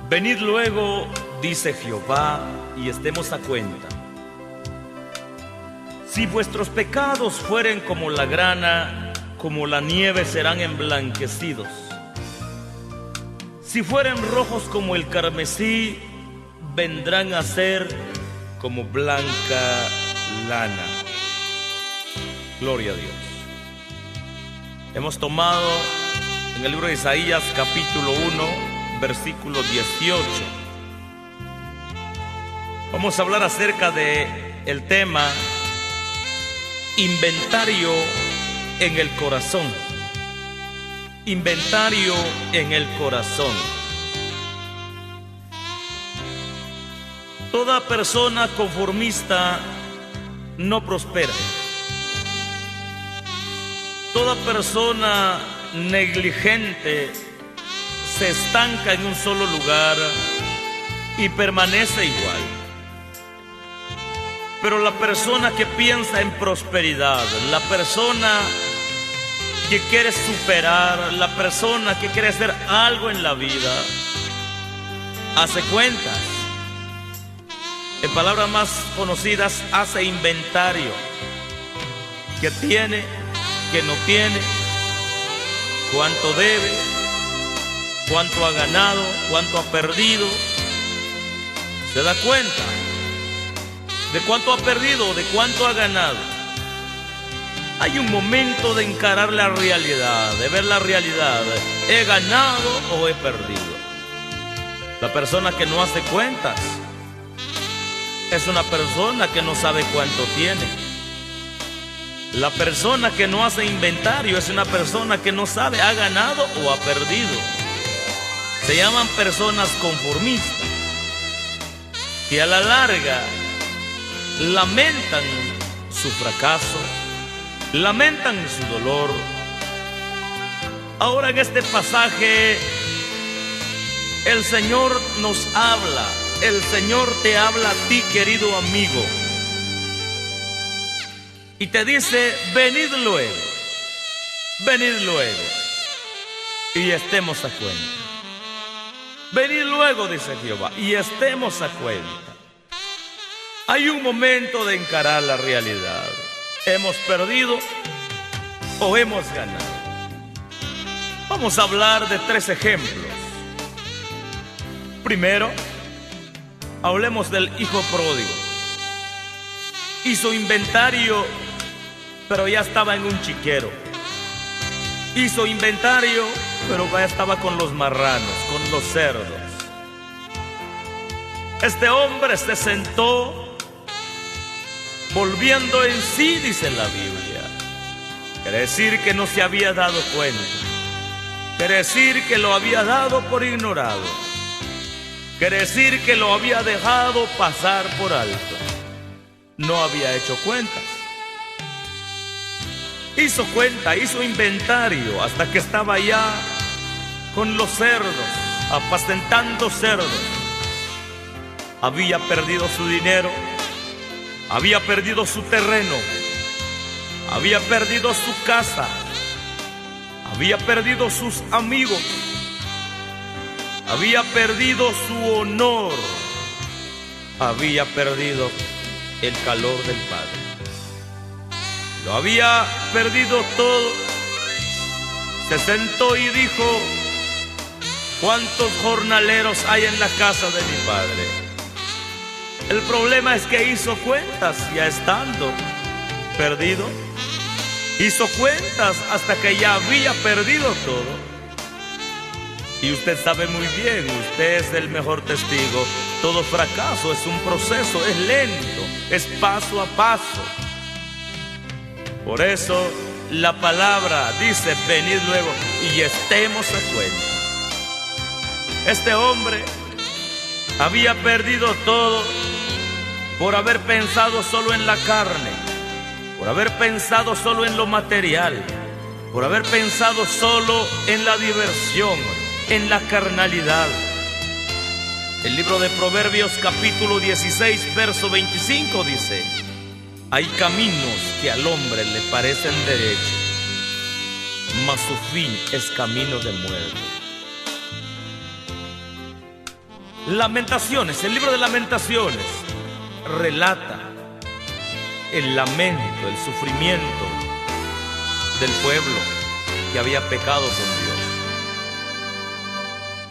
Venid luego, dice Jehová, y estemos a cuenta. Si vuestros pecados fueren como la grana, como la nieve serán emblanquecidos. Si fueren rojos como el carmesí, vendrán a ser como blanca lana. Gloria a Dios. Hemos tomado en el libro de Isaías capítulo 1, versículo 18. Vamos a hablar acerca de el tema inventario en el corazón. Inventario en el corazón. Toda persona conformista no prospera. Toda persona negligente se estanca en un solo lugar y permanece igual. Pero la persona que piensa en prosperidad, la persona que quiere superar, la persona que quiere hacer algo en la vida, hace cuentas. En palabras más conocidas, hace inventario. ¿Qué tiene? ¿Qué no tiene? ¿Cuánto debe? ¿Cuánto ha ganado? ¿Cuánto ha perdido? ¿Se da cuenta de cuánto ha perdido, de cuánto ha ganado? Hay un momento de encarar la realidad, de ver la realidad. ¿He ganado o he perdido? La persona que no hace cuentas es una persona que no sabe cuánto tiene. La persona que no hace inventario es una persona que no sabe, ha ganado o ha perdido. Se llaman personas conformistas, que a la larga lamentan su fracaso, lamentan su dolor. Ahora en este pasaje el Señor nos habla, el Señor te habla a ti, querido amigo, y te dice: venid luego, y estemos a cuenta. Venid luego, dice Jehová, y estemos a cuenta. Hay un momento de encarar la realidad. ¿Hemos perdido o hemos ganado? Vamos a hablar de 3 ejemplos. Primero, hablemos del hijo pródigo. Hizo inventario, pero ya estaba en un chiquero. Hizo inventario, pero ya estaba con los marranos, con los cerdos. Este hombre se sentó, volviendo en sí, dice la Biblia. Quiere decir que no se había dado cuenta. Quiere decir que lo había dado por ignorado. Quiere decir que lo había dejado pasar por alto. No había hecho cuentas. Hizo cuenta, hizo inventario, hasta que estaba ya con los cerdos, apacentando cerdos. Había perdido su dinero, había perdido su terreno, había perdido su casa, había perdido sus amigos, había perdido su honor, había perdido el calor del Padre. Lo había perdido todo. Se sentó y dijo: ¿cuántos jornaleros hay en la casa de mi padre? El problema es que hizo cuentas ya estando perdido. Hizo cuentas hasta que ya había perdido todo. Y usted sabe muy bien, usted es el mejor testigo. Todo fracaso es un proceso, es lento, es paso a paso. Por eso la palabra dice: venid luego y estemos a cuenta. Este hombre había perdido todo por haber pensado solo en la carne, por haber pensado solo en lo material, por haber pensado solo en la diversión, en la carnalidad. El libro de Proverbios capítulo 16, verso 25 dice: hay caminos que al hombre le parecen derechos, mas su fin es camino de muerte. Lamentaciones, el libro de Lamentaciones relata el lamento, el sufrimiento del pueblo que había pecado con Dios.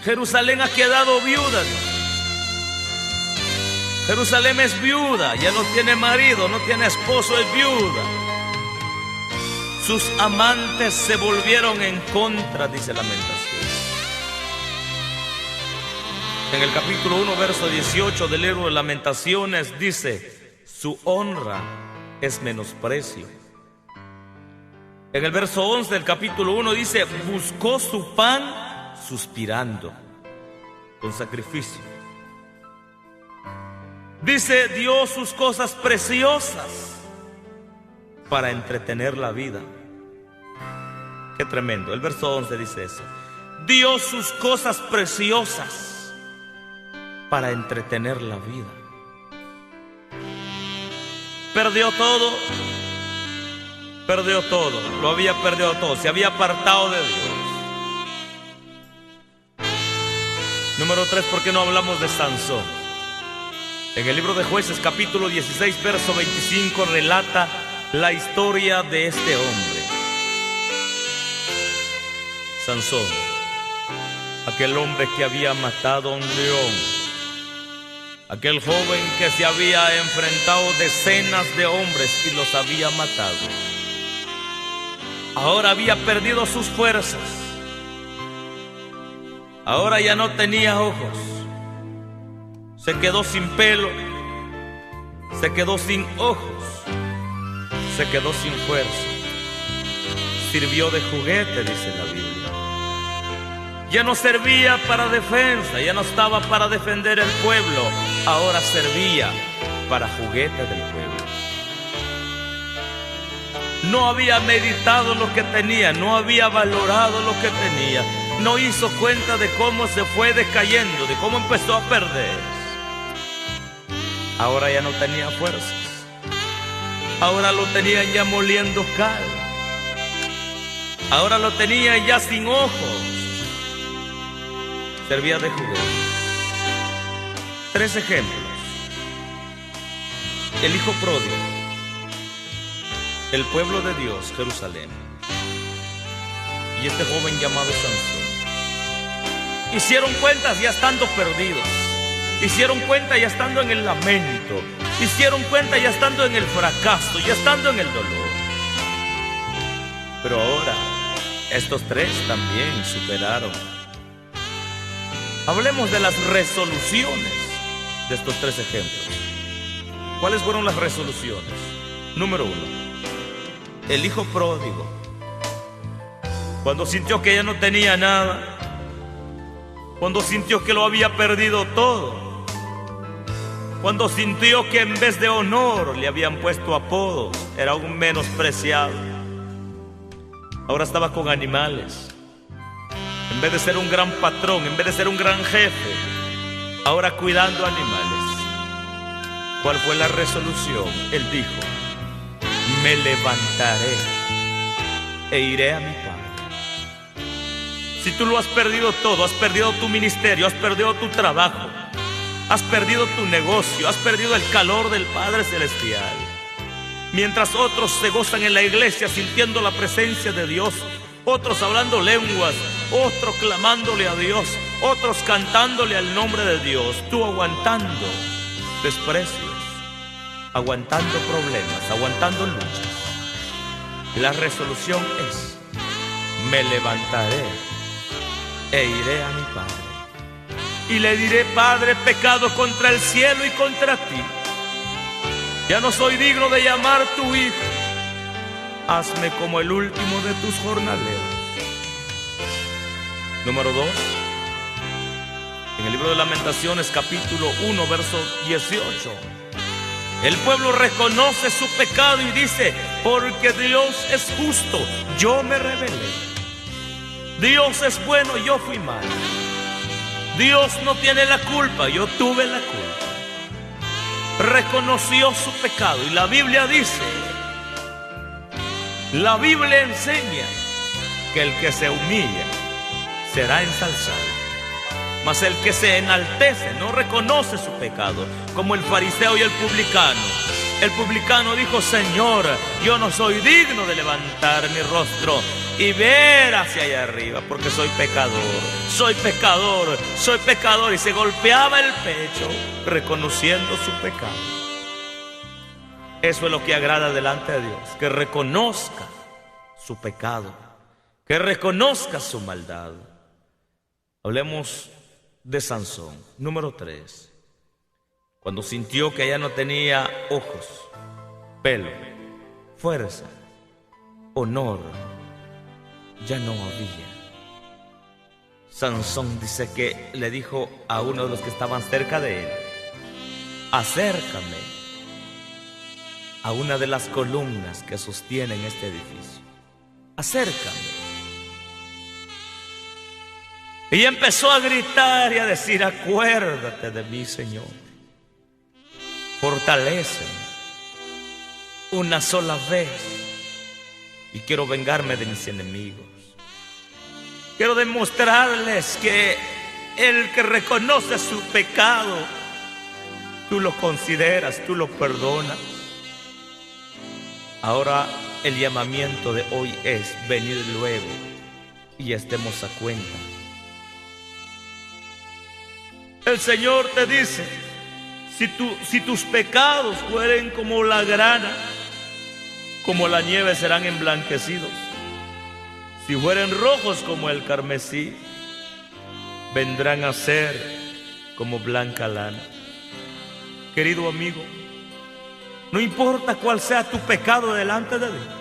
Jerusalén ha quedado viuda. Jerusalén es viuda, ya no tiene marido, no tiene esposo, es viuda. Sus amantes se volvieron en contra, dice Lamentaciones. En el capítulo 1, verso 18 del libro de Lamentaciones dice: su honra es menosprecio. En el verso 11 del capítulo 1 dice: buscó su pan suspirando, con sacrificio. Dice: dio sus cosas preciosas para entretener la vida. Qué tremendo. El verso 11 dice eso: dio sus cosas preciosas para entretener la vida. Perdió todo, lo había perdido todo, se había apartado de Dios. Número 3, ¿por qué no hablamos de Sansón? En el libro de Jueces, capítulo 16, verso 25, relata la historia de este hombre. Sansón, aquel hombre que había matado a un león, aquel joven que se había enfrentado decenas de hombres y los había matado. Ahora había perdido sus fuerzas. Ahora ya no tenía ojos. Se quedó sin pelo. Se quedó sin ojos. Se quedó sin fuerza. Sirvió de juguete, dice la Biblia. Ya no servía para defensa, ya no estaba para defender el pueblo. Ahora servía para juguete del pueblo. No había meditado lo que tenía, no había valorado lo que tenía. No hizo cuenta de cómo se fue decayendo, de cómo empezó a perder. Ahora ya no tenía fuerzas. Ahora lo tenían ya moliendo cal. Ahora lo tenían ya sin ojos. Servía de juguete. 3 ejemplos. El hijo pródigo, el pueblo de Dios, Jerusalén, y este joven llamado Sansón. Hicieron cuentas ya estando perdidos. Hicieron cuenta ya estando en el lamento. Hicieron cuenta ya estando en el fracaso, ya estando en el dolor. Pero ahora estos 3 también superaron. Hablemos de las resoluciones de estos 3 ejemplos. ¿Cuáles fueron las resoluciones? Número 1, el hijo pródigo, cuando sintió que ya no tenía nada, cuando sintió que lo había perdido todo, cuando sintió que en vez de honor le habían puesto apodos, era un menospreciado. Ahora estaba con animales. En vez de ser un gran patrón, en vez de ser un gran jefe, ahora cuidando animales. ¿Cuál fue la resolución? Él dijo: me levantaré e iré a mi padre. Si tú lo has perdido todo, has perdido tu ministerio, has perdido tu trabajo, has perdido tu negocio, has perdido el calor del Padre Celestial. Mientras otros se gozan en la iglesia sintiendo la presencia de Dios, otros hablando lenguas, otros clamándole a Dios, otros cantándole al nombre de Dios, tú aguantando desprecios, aguantando problemas, aguantando luchas. La resolución es: me levantaré e iré a mi Padre y le diré: Padre, he pecado contra el cielo y contra ti. Ya no soy digno de llamar tu hijo. Hazme como el último de tus jornaleros. Número 2, en el libro de Lamentaciones, capítulo 1, verso 18. El pueblo reconoce su pecado y dice: porque Dios es justo, yo me rebelé. Dios es bueno, yo fui malo. Dios no tiene la culpa, yo tuve la culpa. Reconoció su pecado y la Biblia dice, la Biblia enseña que el que se humilla será ensalzado Mas el que se enaltece no reconoce su pecado, como el fariseo y el publicano. El publicano dijo: Señor, yo no soy digno de levantar mi rostro y ver hacia allá arriba, porque soy pecador, soy pecador, soy pecador. Y se golpeaba el pecho reconociendo su pecado. Eso es lo que agrada delante de Dios, que reconozca su pecado, que reconozca su maldad. Hablemos de Sansón. Número 3. Cuando sintió que ya no tenía ojos, pelo, fuerza, honor, ya no había. Sansón dice que le dijo a uno de los que estaban cerca de él: acércame a una de las columnas que sostienen este edificio. Acércame. Y empezó a gritar y a decir: acuérdate de mí, Señor. Fortaléceme una sola vez. Y quiero vengarme de mis enemigos. Quiero demostrarles que el que reconoce su pecado, tú lo consideras, tú lo perdonas. Ahora el llamamiento de hoy es venir luego y estemos a cuenta. El Señor te dice: si tus pecados fueren como la grana, como la nieve serán emblanquecidos. Si fueren rojos como el carmesí, vendrán a ser como blanca lana. Querido amigo, no importa cuál sea tu pecado delante de Dios.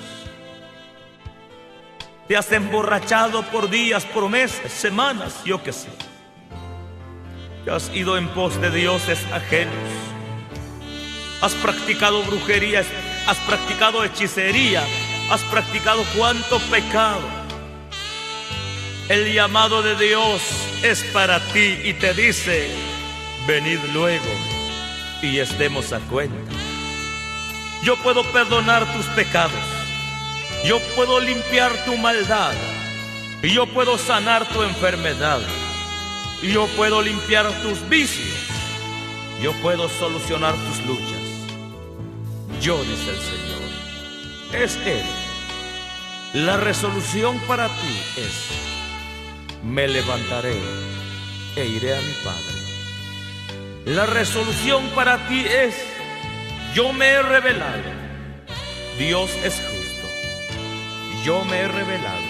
Te has emborrachado por días, por meses, semanas, yo qué sé. Te has ido en pos de dioses ajenos. Has practicado brujería, has practicado hechicería, has practicado cuánto pecado. El llamado de Dios es para ti y te dice: venid luego y estemos a cuenta. Yo puedo perdonar tus pecados, yo puedo limpiar tu maldad, y yo puedo sanar tu enfermedad, y yo puedo limpiar tus vicios, yo puedo solucionar tus luchas. Yo, dice el Señor, es Él. La resolución para ti es: me levantaré e iré a mi Padre. La resolución para ti es: yo me he revelado. Dios es justo. Yo me he revelado.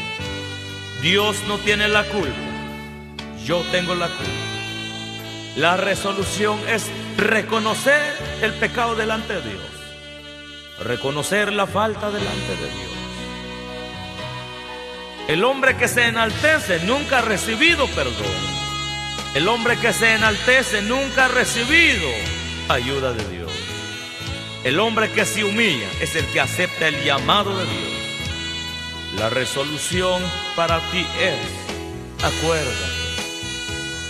Dios no tiene la culpa. Yo tengo la culpa. La resolución es reconocer el pecado delante de Dios. Reconocer la falta delante de Dios. El hombre que se enaltece nunca ha recibido perdón. El hombre que se enaltece nunca ha recibido ayuda de Dios. El hombre que se humilla es el que acepta el llamado de Dios. La resolución para ti es: acuérdate,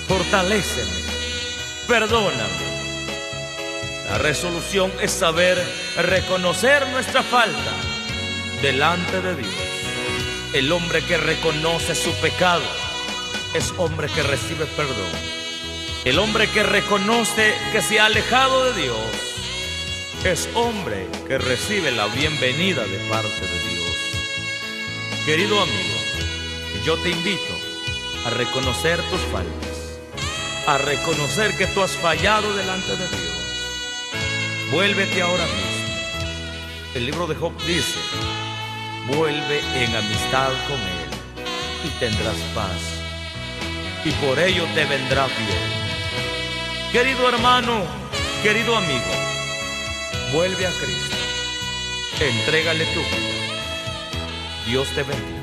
fortaléceme, perdóname. La resolución es saber reconocer nuestra falta delante de Dios. El hombre que reconoce su pecado es hombre que recibe perdón. El hombre que reconoce que se ha alejado de Dios es hombre que recibe la bienvenida de parte de Dios. Querido amigo, yo te invito a reconocer tus faltas, a reconocer que tú has fallado delante de Dios. Vuélvete ahora mismo. El libro de Job dice: vuelve en amistad con Él y tendrás paz, y por ello te vendrá bien. Querido hermano, querido amigo, vuelve a Cristo. Entrégale tu vida. Dios te bendiga.